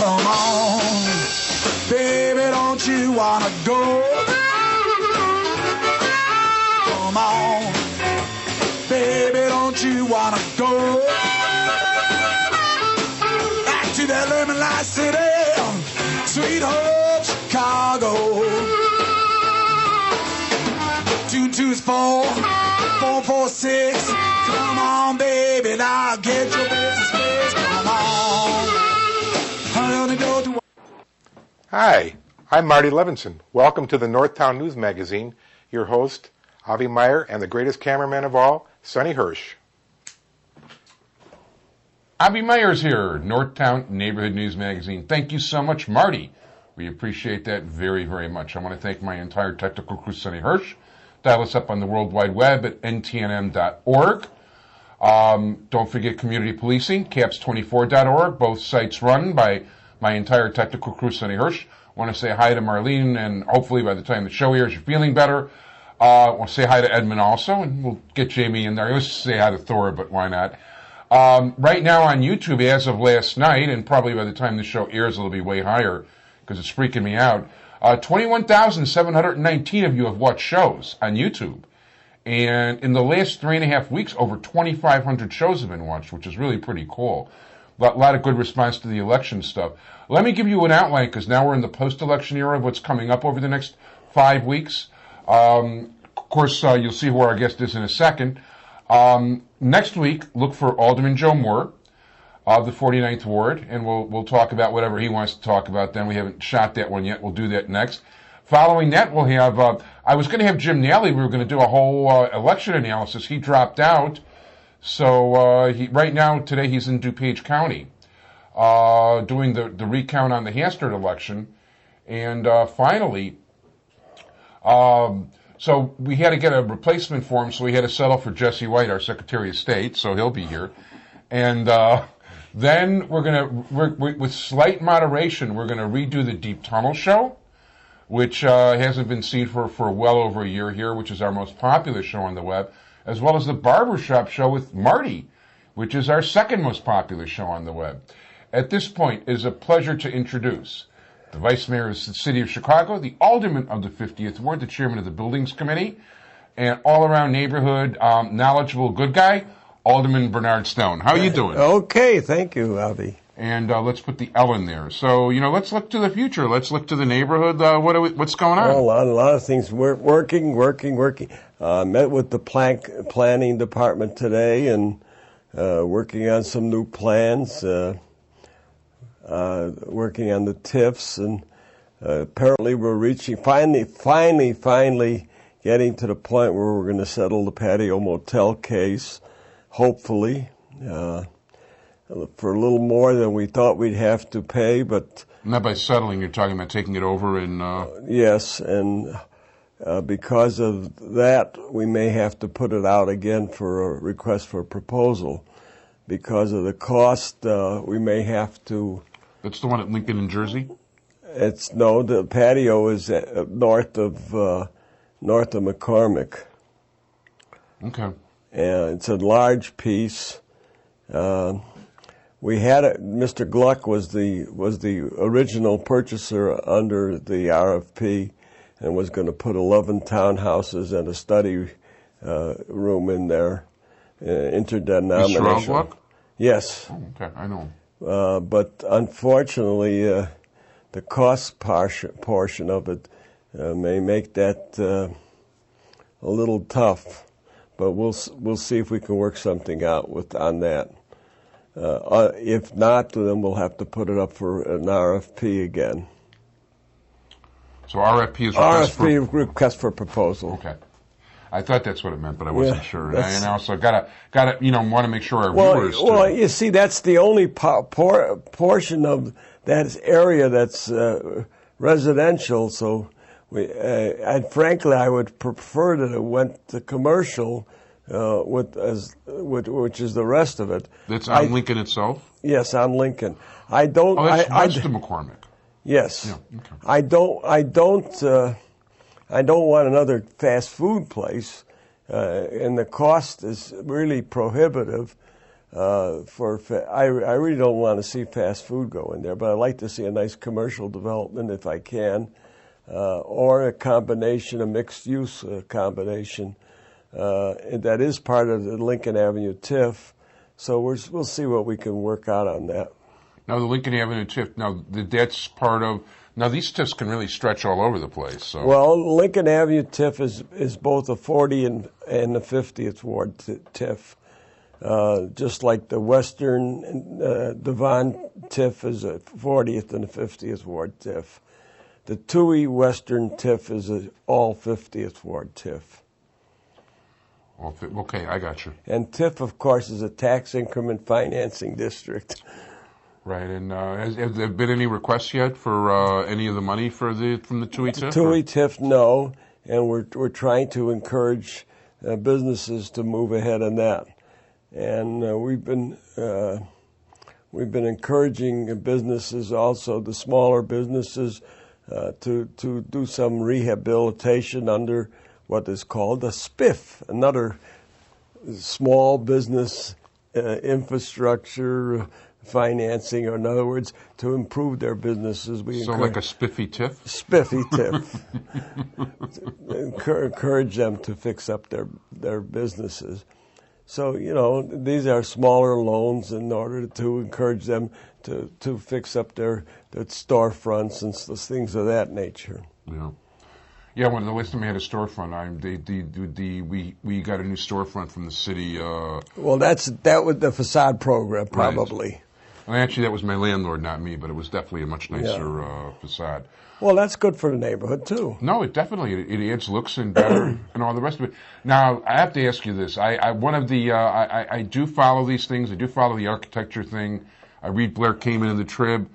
Come on, baby, don't you wanna go? Come on, baby, don't you wanna go? Back to that lemon light city, sweet home Chicago. 2 is 4, 4 4 6. Come on, baby, now get your business fixed. Come on. Hi, I'm Marty Levinson. Welcome to the Northtown News Magazine. Your host, Avi Meyer, and the greatest cameraman of all, Sonny Hersh. Avi Meyers here, Northtown Neighborhood News Magazine. Thank you so much, Marty. We appreciate that very, very much. I want to thank my entire technical crew, Sonny Hersh. Dial us up on the World Wide Web at ntnm.org. Don't forget community policing, caps24.org. Both sites run by my entire technical crew, Sonny Hersh. Want to say hi to Marlene, and hopefully by the time the show airs, you're feeling better. We'll say hi to Edmund also, and we'll get Jamie in there. I always say hi to Thor, but why not? Right now on YouTube, as of last night, and probably by the time the show airs, it'll be way higher because it's freaking me out. 21,719 of you have watched shows on YouTube. And in the last 3.5 weeks, over 2,500 shows have been watched, which is really pretty cool. A lot of good response to the election stuff. Let me give you an outline, because now we're in the post-election era of what's coming up over the next 5 weeks. Of course, you'll see who our guest is in a second. Next week, look for Alderman Joe Moore of the 49th Ward, and we'll talk about whatever he wants to talk about then. We haven't shot that one yet. We'll do that next. Following that, we'll have, I was going to have Jim Nally. We were going to do a whole election analysis. He dropped out. So right now, today, he's in DuPage County doing the recount on the Hastert election. And finally, so we had to get a replacement for him, so we had to settle for Jesse White, our Secretary of State, so he'll be here. And then with slight moderation, we're going to redo the Deep Tunnel show, which hasn't been seen for well over a year here, which is our most popular show on the web, as well as the Barbershop show with Marty, which is our second most popular show on the web. At this point, it is a pleasure to introduce the Vice Mayor of the City of Chicago, the Alderman of the 50th Ward, the Chairman of the Buildings Committee, and all-around neighborhood knowledgeable good guy, Alderman Berny Stone. How are you doing? Okay, thank you, Avi. And let's put the L in there. So, let's look to the future. Let's look to the neighborhood. What's going on? A lot of things. We're working. Met with the planning department today and working on some new plans, working on the TIFs, and apparently we're reaching, finally getting to the point where we're going to settle the patio motel case, hopefully. For a little more than we thought we'd have to pay, but... Not by settling, you're talking about taking it over and... Yes, and because of that, we may have to put it out again for a request for a proposal. Because of the cost, we may have to... That's the one at Lincoln in Jersey? The patio is north of McCormick. Okay. And it's a large piece. We had Mr. Gluck was the original purchaser under the RFP, and was going to put 11 townhouses and a study room in there, interdenominational. Mr. Gluck? Yes. Oh, okay, I know. But unfortunately, the cost portion of it may make that a little tough. But we'll see if we can work something out on that. If not, then we'll have to put it up for an RFP again. So RFP is request for proposal. Okay, I thought that's what it meant, but I wasn't sure. And I also gotta want to make sure our viewers. Well, you see, that's the only portion of that area that's residential. So, and frankly, I would prefer that it went to commercial. Which is the rest of it. That's on Lincoln itself? Yes, on Lincoln. I don't. Oh, that's west of McCormick. Yes. Yeah, okay. I don't want another fast food place, and the cost is really prohibitive. I really don't want to see fast food go in there, but I'd like to see a nice commercial development if I can, or a combination, a mixed-use combination. And that is part of the Lincoln Avenue TIF, so we'll see what we can work out on that. Now, the Lincoln Avenue TIF, that's part of... Now, these TIFs can really stretch all over the place. So. Well, Lincoln Avenue TIF is both a 40 and the 50th Ward TIF. Just like the Western Devon TIF is a 40th and the 50th Ward TIF. The Toohey Western TIF is an all 50th Ward TIF. Okay, I got you. And TIF, of course, is a tax increment financing district. Right, and have there been any requests yet for any of the money from the Toohey TIF? Toohey TIF, no, and we're trying to encourage businesses to move ahead on that. And we've been encouraging businesses, also the smaller businesses, to do some rehabilitation under what is called a SPIF, another small business infrastructure financing, or in other words, to improve their businesses. Like a spiffy TIF? Spiffy TIF. Encourage them to fix up their businesses. So, these are smaller loans in order to encourage them to fix up their storefronts and things of that nature. Yeah. Yeah, when the last time we had a storefront, we got a new storefront from the city. Well, that was the facade program, probably. Right. Well, actually, that was my landlord, not me, but it was definitely a much nicer facade. Well, that's good for the neighborhood too. No, it definitely it adds looks and better and all the rest of it. Now, I have to ask you this: I do follow these things. I do follow the architecture thing. I read Blair Kamen in the Trib,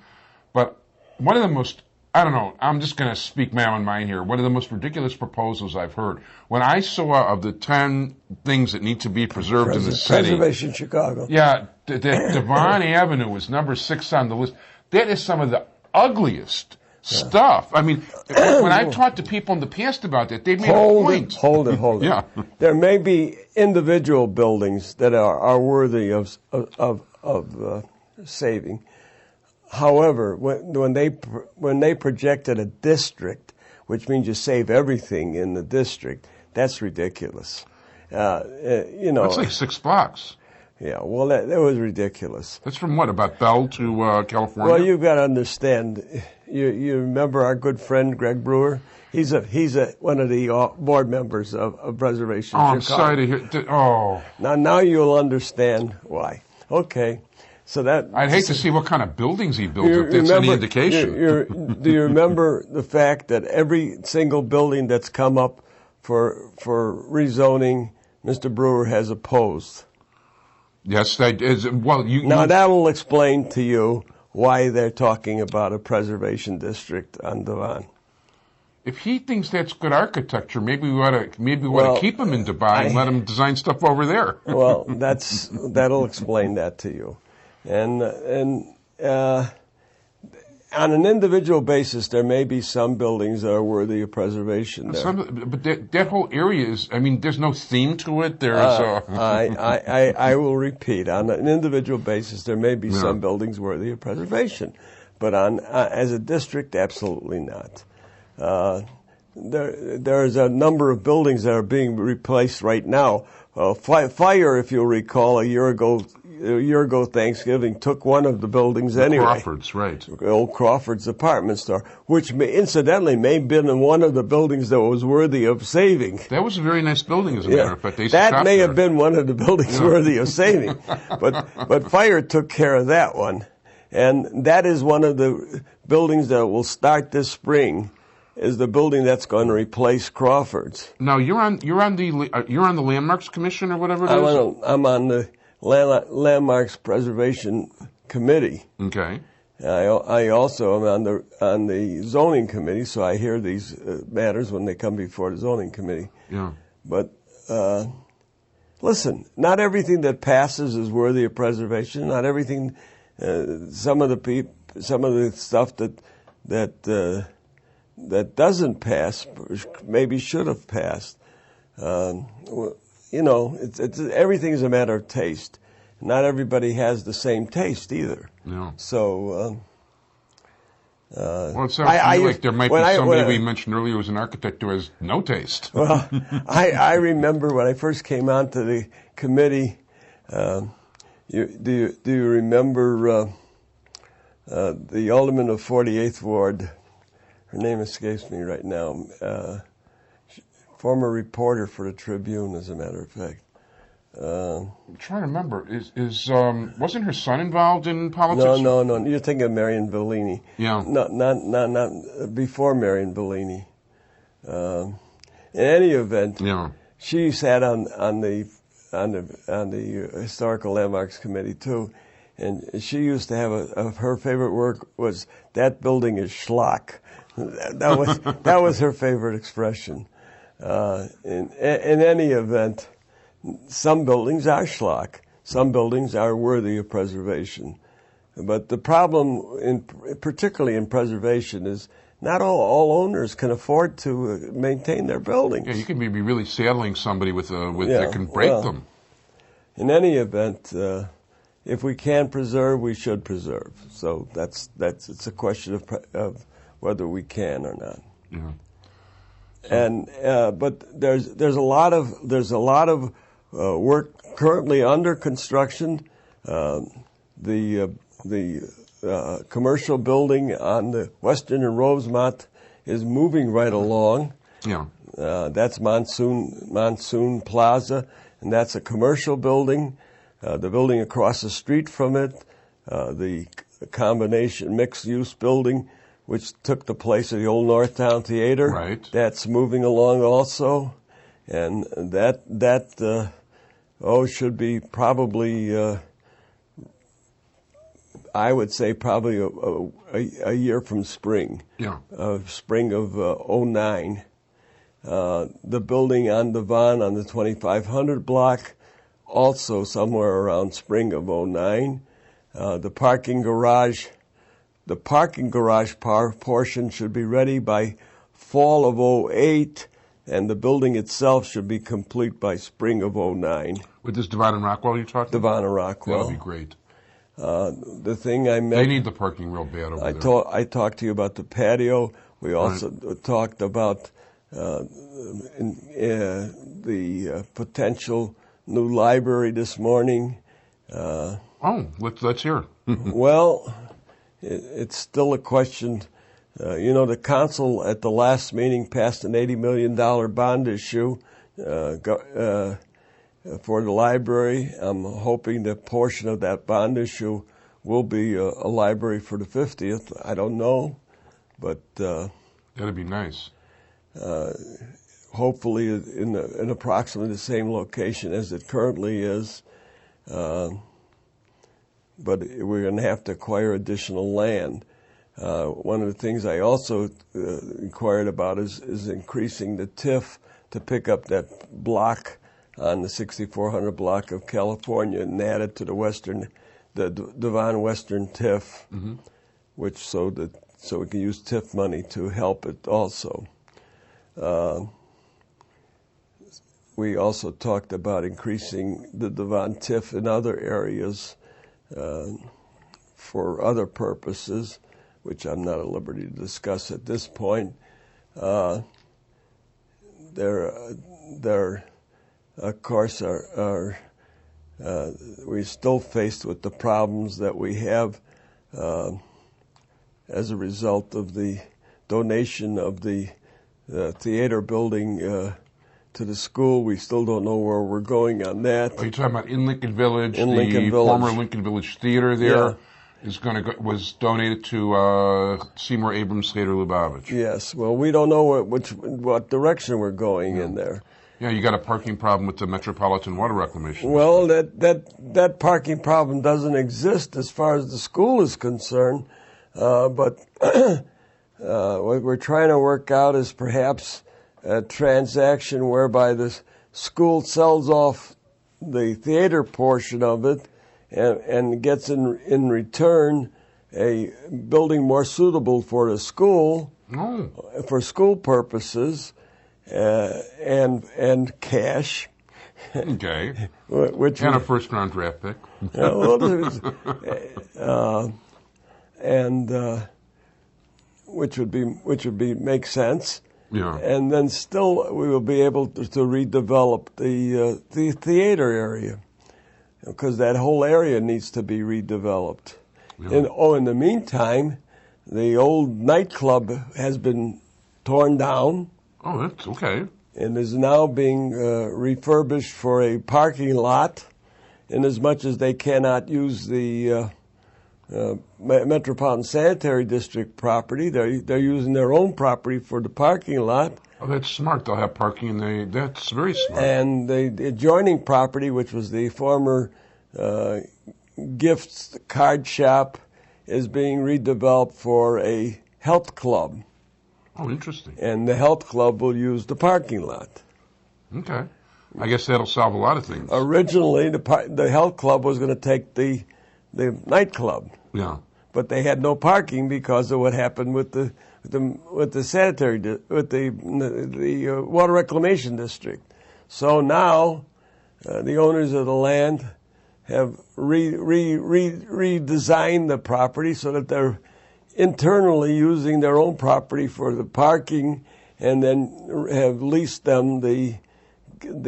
but one of the most I'm just going to speak my own mind here. One of the most ridiculous proposals I've heard. When I saw of the 10 things that need to be preserved in the city. Preservation Chicago. Yeah, Devon Avenue was number 6 on the list. That is some of the ugliest stuff. I mean, when I've talked to people in the past about that, they've made a point. Hold it. Yeah. There may be individual buildings that are worthy of saving. However, when they projected a district, which means you save everything in the district, that's ridiculous. That's like 6 blocks. Yeah, well, that was ridiculous. That's from what, about Bell to California? Well, you've got to understand. You remember our good friend Greg Brewer? He's one of the board members of Preservation Chicago. I'm sorry to hear. Now you'll understand why. Okay. So I'd hate to see what kind of buildings he built, if that's any indication. Do you remember the fact that every single building that's come up for rezoning, Mr. Brewer has opposed? Yes, that is. Well, that will explain to you why they're talking about a preservation district on Devon. If he thinks that's good architecture, maybe we ought to keep him in Dubai and let him design stuff over there. Well, that'll explain that to you. And on an individual basis, there may be some buildings that are worthy of preservation there. But that whole area is, there's no theme to it. I will repeat, on an individual basis, there may be some buildings worthy of preservation. But as a district, absolutely not. There's a number of buildings that are being replaced right now. Fire, if you'll recall, a year ago Thanksgiving took one of the buildings anyway. Crawford's, right. Old Crawford's department store, which incidentally may have been one of the buildings that was worthy of saving. That was a very nice building, as a matter of fact. That may have been one of the buildings worthy of saving. But fire took care of that one. And that is one of the buildings that will start this spring, is the building that's going to replace Crawford's. Now, you're on the Landmarks Commission or whatever it is? I'm on the Landmarks Preservation Committee. Okay. I also am on the zoning committee, so I hear these matters when they come before the zoning committee. Yeah. But listen, not everything that passes is worthy of preservation. Not everything. Some of the stuff that doesn't pass maybe should have passed. Everything is a matter of taste. not everybody has the same taste either. Yeah. So. Well, it sounds to me like there might be somebody we mentioned earlier who was an architect who has no taste. Well, I remember when I first came onto the committee. Do you remember the alderman of 48th Ward? Her name escapes me right now. Former reporter for the Tribune, as a matter of fact. I'm trying to remember. Wasn't her son involved in politics? No. You're thinking of Marion Bellini. Yeah. Not before Marion Bellini. In any event, Yeah. she sat on the Historical Landmarks Committee too, and she used to have her favorite word was "that building is schlock." That was her favorite expression. In any event. Some buildings are schlock. Some buildings are worthy of preservation. But the problem, particularly in preservation, is not all owners can afford to maintain their buildings. Yeah, you can be really saddling somebody that can break them. In any event, if we can preserve, we should preserve. So it's a question of whether we can or not. Yeah. And but there's a lot of work currently under construction. The commercial building on the Western and Rosemont is moving right along. Yeah. That's Monsoon Plaza, and that's a commercial building. The building across the street from it, the combination mixed-use building, which took the place of the old Northtown Theater. Right. That's moving along also. And that should be probably, I would say probably a year from spring. Yeah. Spring of '09. The building on Devon on the 2500 block, also somewhere around spring of '09. The parking garage portion should be ready by fall of '08. And the building itself should be complete by spring of '09. With this Devon and Rockwell you're talking about? Devon and Rockwell. That would be great. The thing I meant... They need the parking real bad over there. I talked to you about the patio. We also talked about the potential new library this morning. Let's hear. Well, it's still a question... the council at the last meeting passed an $80 million bond issue for the library. I'm hoping that portion of that bond issue will be a library for the 50th. I don't know, but that'd be nice. Hopefully in approximately the same location as it currently is. But we're going to have to acquire additional land. One of the things I also inquired about is increasing the TIF to pick up that block on the 6400 block of California and add it to the Devon Western TIF, which so we can use TIF money to help it also. We also talked about increasing the Devon TIF in other areas for other purposes, which I'm not at liberty to discuss at this point. There, of course, we're still faced with the problems that we have as a result of the donation of the theater building to the school. We still don't know where we're going on that. Are you talking about in Lincoln Village? The former Lincoln Village Theater there? Yeah. Was donated to Seymour Abrams Slater Lubavitch. Yes. Well, we don't know what direction we're going in there. Yeah, you got a parking problem with the Metropolitan Water Reclamation. Well, that parking problem doesn't exist as far as the school is concerned, but what we're trying to work out is perhaps a transaction whereby the school sells off the theater portion of it and gets in return a building more suitable for the school, for school purposes, and cash, Okay. which And a would, first-round draft pick. which would be make sense. Yeah. And then still we will be able to redevelop the theater area, because that whole area needs to be redeveloped. Yeah. In the meantime, the old nightclub has been torn down Oh, that's okay. and is now being refurbished for a parking lot, in as much as they cannot use the Metropolitan Sanitary District property. They're using their own property for the parking lot. Oh, that's smart. They'll have parking, and that's very smart. And the adjoining property, which was the former gifts card shop, is being redeveloped for a health club. Oh, interesting. And the health club will use the parking lot. Okay. I guess that'll solve a lot of things. Originally, the health club was going to take the nightclub, Yeah. but they had no parking because of what happened with the water reclamation district. So now the owners of the land have redesigned the property so that they're internally using their own property for the parking, and then have leased them the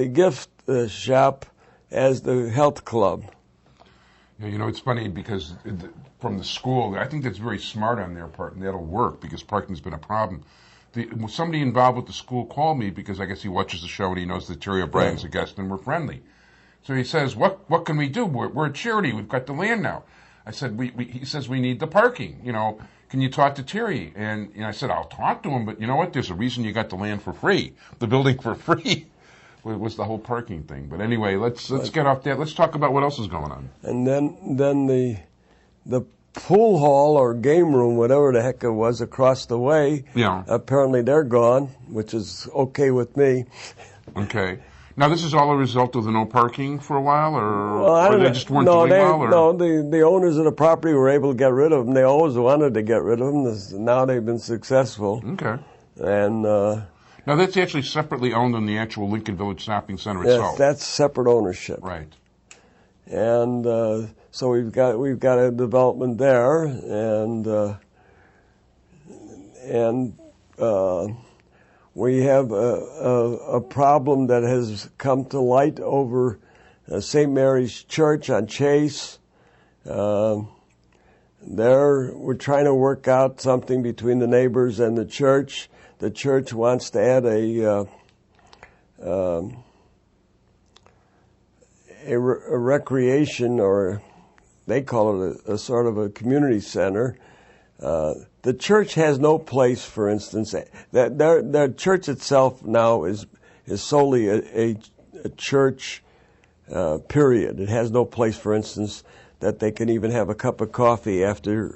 gift shop as the health club. Yeah, you know, it's funny because from the school, I think that's very smart on their part, and that'll work because parking's been a problem. Somebody involved with the school called me because I guess he watches the show and he knows that Terry O'Brien's a guest and we're friendly. So he says, "What can we do? We're a charity. We've got the land now." I said, he says, "We need the parking. You know, can you talk to Terry?" And I said, "I'll talk to him, but you know what? There's a reason you got the land for free, the building for free." Was the whole parking thing. But anyway, let's get off that. Let's talk about what else is going on. And then the pool hall or game room, whatever the heck it was, across the way. Yeah. Apparently they're gone, which is okay with me. Okay. Now this is all a result of the no parking for a while, or they just weren't doing well? Or? No, the owners of the property were able to get rid of them. They always wanted to get rid of them. Now they've been successful. Okay. And now that's actually separately owned in the actual Lincoln Village Shopping Center itself. That's separate ownership. Right. And so we've got a development there, and we have a problem that has come to light over St. Mary's Church on Chase. We're trying to work out something between the neighbors and the church. The church wants to add a recreation, or they call it a sort of a community center. The church has no place, for instance. Their church itself now is solely a church, period. It has no place, for instance, that they can even have a cup of coffee after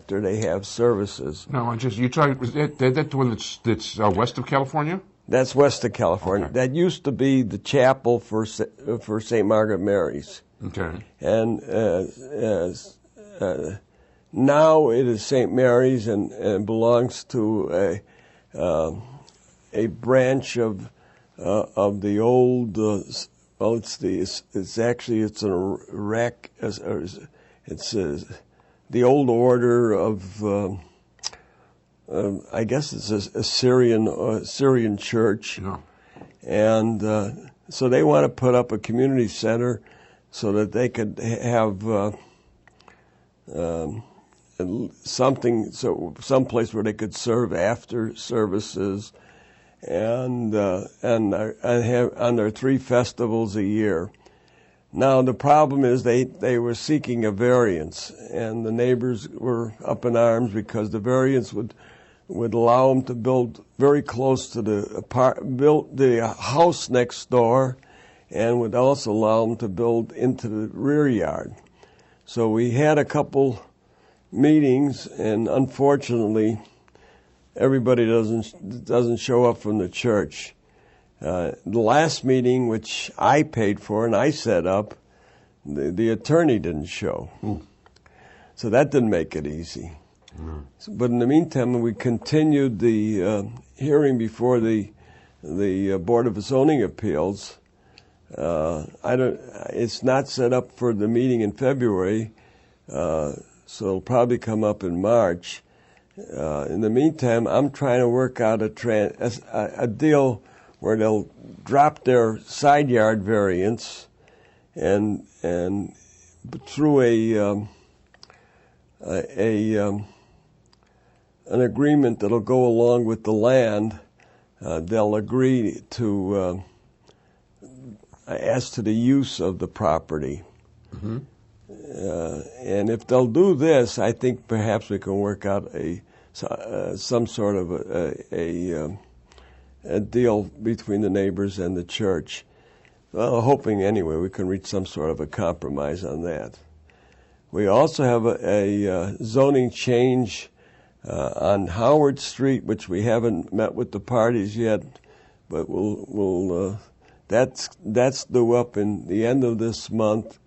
they have services. No, you try. Is that the one that's west of California? That's west of California. Okay. That used to be the chapel for St. Margaret Mary's. Okay. And now it is St. Mary's and belongs to a branch of the old. It's the old order of. I guess it's a Syrian church, yeah. And so they want to put up a community center so that they could have someplace where they could serve after services, and have on their 3 festivals a year. Now the problem is they were seeking a variance, and the neighbors were up in arms because the variance would allow them to build very close to the house next door, and would also allow them to build into the rear yard. So we had a couple meetings, and unfortunately, everybody doesn't show up from the church. The last meeting, which I paid for and I set up, the attorney didn't show. So that didn't make it easy. But in the meantime, we continued the hearing before the Board of Zoning Appeals I don't. It's not set up for the meeting in February, so it'll probably come up in March. In the meantime, I'm trying to work out a deal where they'll drop their side yard variance, and through an agreement that'll go along with the land, they'll agree to as to the use of the property. Mm-hmm. And if they'll do this, I think perhaps we can work out some sort of a deal between the neighbors and the church. Well, hoping anyway we can reach some sort of a compromise on that. We also have a zoning change on Howard Street, which we haven't met with the parties yet, but that's due up in the end of this month,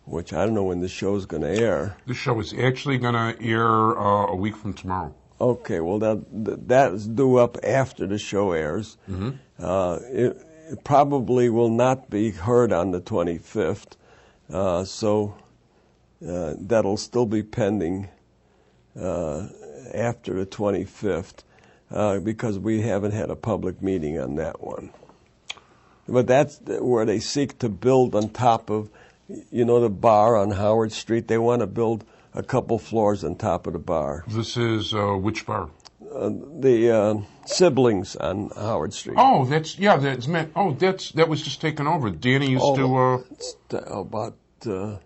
which I don't know when the show's going to air. The show is actually going to air a week from tomorrow. Okay, well, that's due up after the show airs. Mm-hmm. It probably will not be heard on the 25th, so that'll still be pending after the 25th because we haven't had a public meeting on that one. But that's where they seek to build on top of, the bar on Howard Street. They want to build a couple floors on top of the bar. This is which bar? The Siblings on Howard Street. Oh, that was just taken over. Danny used to. About a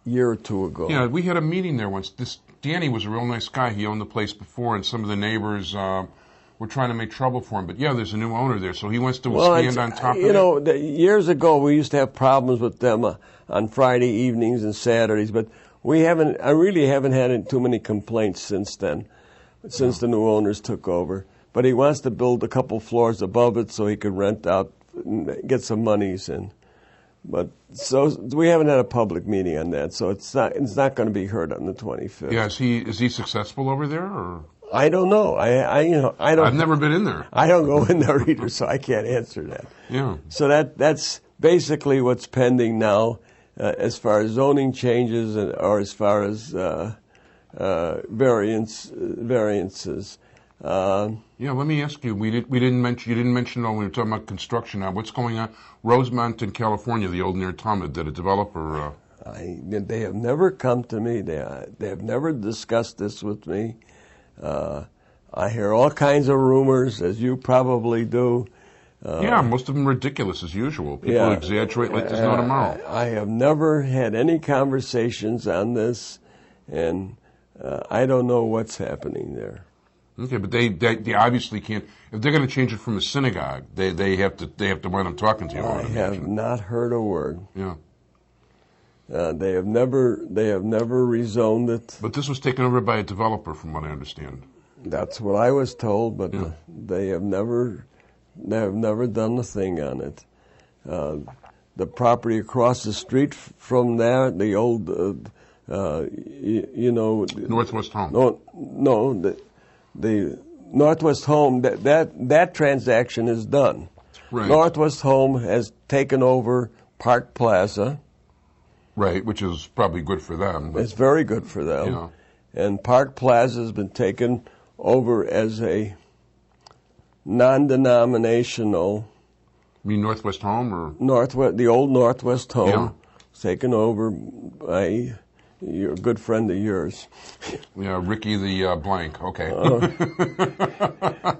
year or two ago. Yeah, we had a meeting there once. Danny was a real nice guy. He owned the place before, and some of the neighbors were trying to make trouble for him. But yeah, there's a new owner there, so he wants to stand on top of it. Years ago we used to have problems with them on Friday evenings and Saturdays, but I really haven't had too many complaints since then, since the new owners took over. But he wants to build a couple floors above it so he could rent out, get some monies in. But so we haven't had a public meeting on that, so it's not going to be heard on the 25th. Yeah, is he successful over there, or? I don't know. I don't. I've never been in there. I don't go in there either, so I can't answer that. Yeah. So that's basically what's pending now, as far as zoning changes or as far as variances. Yeah, let me ask you. You didn't mention when we were talking about construction. Now, what's going on? Rosemont in California, the old near Talmud, that a developer. They have never come to me. They have never discussed this with me. I hear all kinds of rumors, as you probably do. Yeah, most of them ridiculous as usual. People exaggerate like there's no tomorrow. I have never had any conversations on this, and I don't know what's happening there. Okay, but they obviously can't. If they're going to change it from a synagogue, they have to wind up talking to you. I have not heard a word. Yeah. They have never rezoned it. But this was taken over by a developer, from what I understand. That's what I was told, but they have never done a thing on it. The property across the street from there, the old, Northwest Home. No, the Northwest Home. That transaction is done. Right. Northwest Home has taken over Park Plaza. Right, which is probably good for them. It's very good for them. Yeah. And Park Plaza has been taken over as a non-denominational. You mean Northwest Home or? The old Northwest Home. Yeah. Taken over by a good friend of yours. Yeah, Ricky the blank. Okay.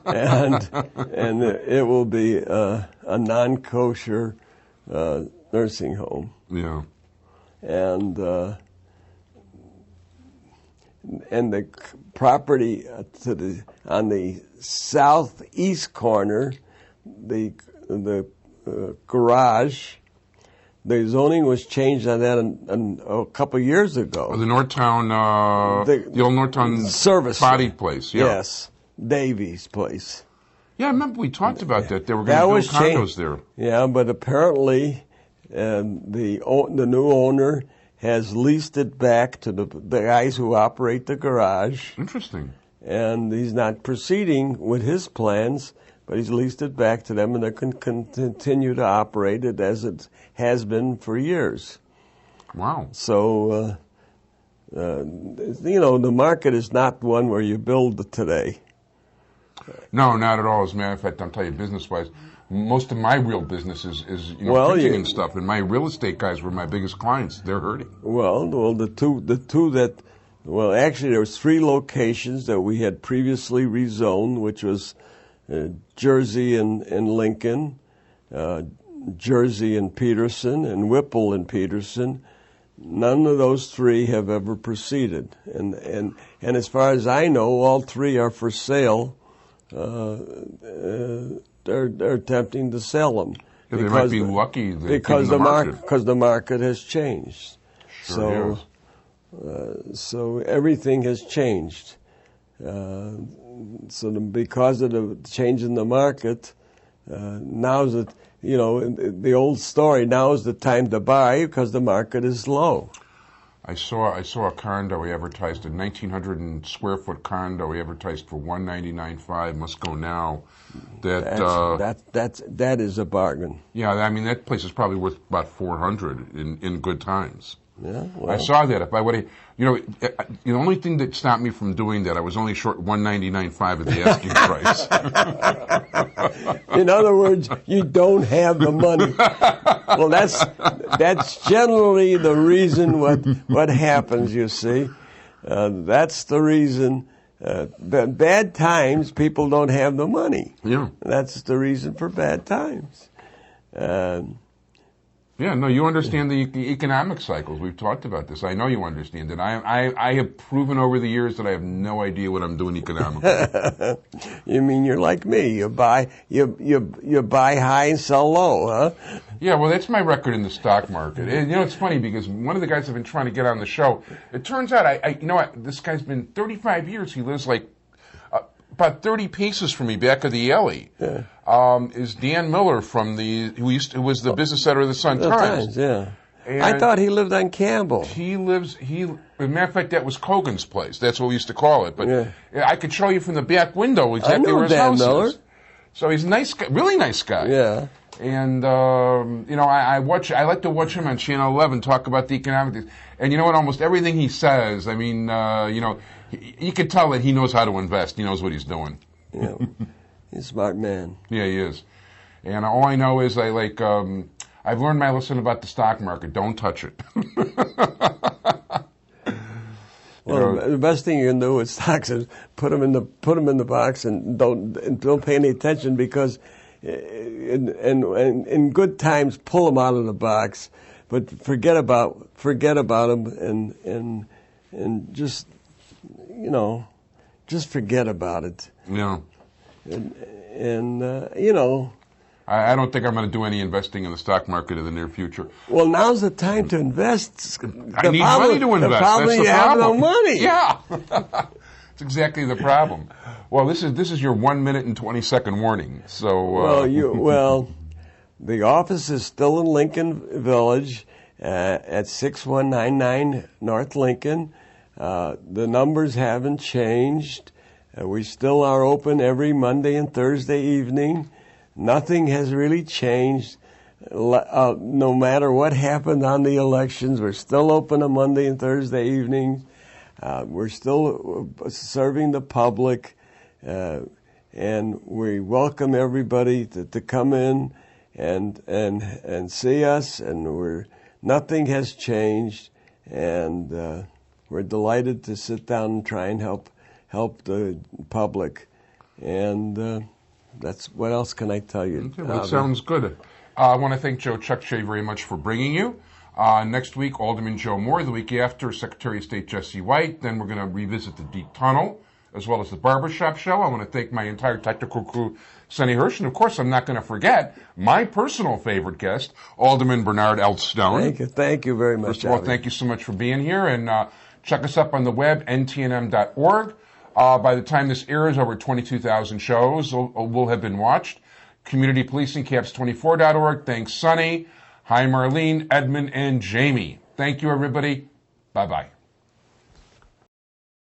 And it will be a non-kosher nursing home. Yeah. And the property on the southeast corner, the garage, the zoning was changed on that a couple of years ago. The Northtown, the old Northtown service body place. Yeah. Yes, Davies place. Yeah, I remember we talked about that. They were going to build condos there. Yeah, but apparently the new owner has leased it back to the guys who operate the garage. Interesting. And he's not proceeding with his plans, but he's leased it back to them, and they can continue to operate it as it has been for years. Wow. So, the market is not one where you build today. No, not at all. As a matter of fact, I'll tell you, business-wise, most of my real business is printing and stuff, and my real estate guys were my biggest clients. They're hurting. Well, the two that, actually there was 3 locations that we had previously rezoned, which was Jersey and Lincoln, Jersey and Peterson, and Whipple and Peterson. None of those 3 have ever proceeded, and as far as I know, all 3 are for sale. They're attempting to sell them. Yeah, they might be lucky because the market has changed. Sure So everything has changed. Because of the change in the market, now's the old story. Now is the time to buy because the market is low. I saw a condo we advertised, a 1,900 square foot condo we advertised for $199.5. Must go now. That is a bargain. Yeah, I mean that place is probably worth about $400 in good times. Yeah, I saw that. If I would have, the only thing that stopped me from doing that, I was only short $199.5 at the asking price. In other words, you don't have the money. Well, that's generally the reason what happens. You see, that's the reason. Bad times, people don't have the money. Yeah, that's the reason for bad times. Yeah, no, you understand the economic cycles. We've talked about this. I know you understand it. I have proven over the years that I have no idea what I'm doing economically. You mean you're like me? You buy high and sell low, huh? Yeah, well, that's my record in the stock market. And, it's funny because one of the guys I've been trying to get on the show, it turns out, this guy's been 35 years. He lives like about 30 paces from me, back of the alley. Yeah. Is Dan Miller from who was the business editor of the Sun-Times. Yeah. And I thought he lived on Campbell. As a matter of fact, that was Cogan's place. That's what we used to call it. But I could show you from the back window exactly where his house is. So he's a nice guy, really nice guy. Yeah. And, I like to watch him on Channel 11 talk about the economic things. And you know what? Almost everything he says, I mean, you can tell that he knows how to invest. He knows what he's doing. Yeah. He's a smart man. Yeah, he is. And all I know is I've learned my lesson about the stock market. Don't touch it. The best thing you can do with stocks is put them in the box and don't pay any attention, because in good times pull them out of the box, but forget about them and just forget about it. Yeah. I don't think I'm going to do any investing in the stock market in the near future. Well, now's the time to invest. I need money to invest. The problem That's you the have problem. no money. Yeah. That's exactly the problem. Well, this is your 1 minute and 20-second warning. So the office is still in Lincoln Village at 6199 North Lincoln. The numbers haven't changed. We still are open every Monday and Thursday evening. Nothing has really changed. No matter what happened on the elections, we're still open on Monday and Thursday evenings. We're still serving the public, and we welcome everybody to come in and see us. And nothing has changed, and we're delighted to sit down and try and help the public. And that's what else can I tell you? Okay, well, that sounds good. I want to thank Joe Chuckshea very much for bringing you. Next week, Alderman Joe Moore. The week after, Secretary of State Jesse White. Then we're going to revisit the Deep Tunnel, as well as the Barbershop Show. I want to thank my entire technical crew, Sonny Hersh. And, of course, I'm not going to forget my personal favorite guest, Alderman Bernard L. Stone. Thank you very much, First of all, thank you so much for being here. And check us up on the web, ntnm.org. By the time this airs, over 22,000 shows will have been watched. Community Policing, caps24.org. Thanks, Sonny. Hi, Marlene, Edmund, and Jamie. Thank you, everybody. Bye-bye.